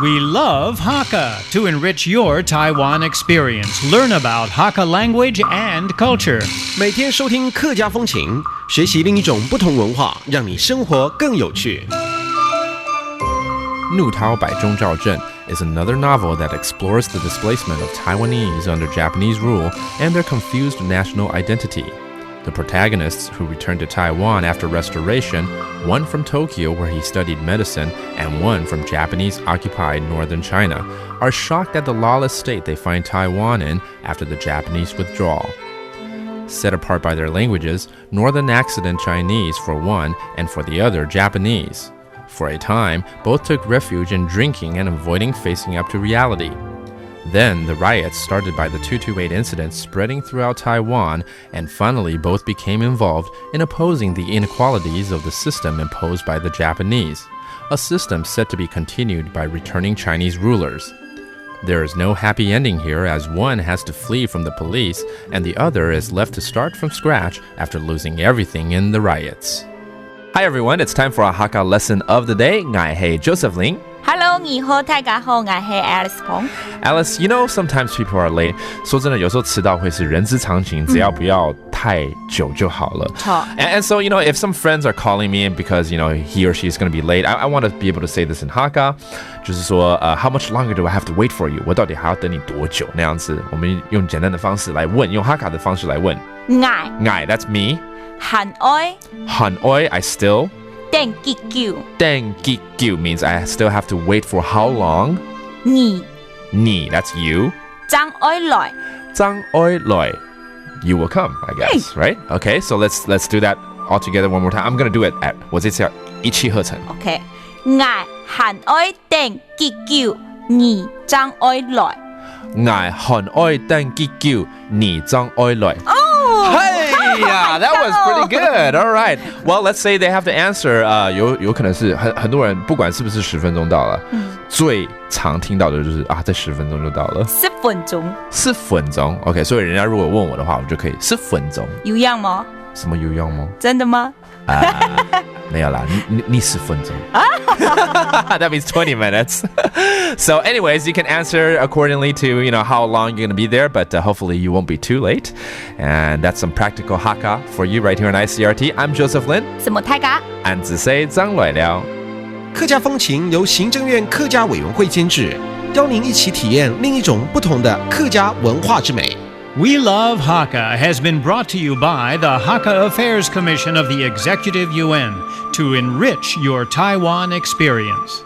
We love Hakka to enrich your Taiwan experience. Learn about Hakka language and culture. 每天收听客家风情，学习另一种不同文化，让你生活更有趣。怒涛百中兆镇 is another novel that explores the displacement of Taiwanese under Japanese rule and their confused national identity.The protagonists, who returned to Taiwan after restoration, one from Tokyo where he studied medicine and one from Japanese-occupied northern China, are shocked at the lawless state they find Taiwan in after the Japanese withdrawal. Set apart by their languages, Northern Accident Chinese for one and for the other Japanese. For a time, both took refuge in drinking and avoiding facing up to reality.Then, the riots started by the 228 incident spreading throughout Taiwan, and finally both became involved in opposing the inequalities of the system imposed by the Japanese, a system said to be continued by returning Chinese rulers. There is no happy ending here, as one has to flee from the police, and the other is left to start from scratch after losing everything in the riots. Hi everyone, it's time for our Hakka lesson of the day. Ngai hei Joseph Ling.Hello, 你好，大家好，我是 Alice Pong. Alice, you know sometimes people are late. 说真的，有时候迟到会是人之常情，只要不要太久就好了。And so, you know, if some friends are calling me because, you know, he or she is going to be late, I want to be able to say this in Hakka. 就是说how much longer do I have to wait for you? 我到底还要等你多久？那样子，我们用简单的方式来问，用 Hakka 的方式来问。Ngai, that's me. 很愛 I still. 等結久 means I still have to wait for how long? 你 that's you. 將愛來 You will come, I guess, right? Okay, so let's do that all together one more time. I'm going to do it at 我这次要一氣呵成 OK 我很愛等結久你將愛來我很愛等結久你將愛來 Hey, yeah, that was pretty good. All right. Well, let's say they have to answer. 有可能是很多人不管是不是10分钟到了，最常听到的就是在10分钟就到了。4分钟。OK， 所以人家如果问我的话，我就可以4分钟。有用吗？什么有用吗？真的吗？没有啦，你10分钟。That means 20 minutes. So anyways, you can answer accordingly to, you know, how long you're going to be there, but hopefully you won't be too late. And that's some practical Hakka for you right here on ICRT. I'm Joseph Lin. 什么太嘎？俺只say 张来了。客家风情由行政院客家委员会监制，邀您一起体验另一种不同的客家文化之美。We Love Hakka has been brought to you by the Hakka Affairs Commission of the Executive Yuan to enrich your Taiwan experience.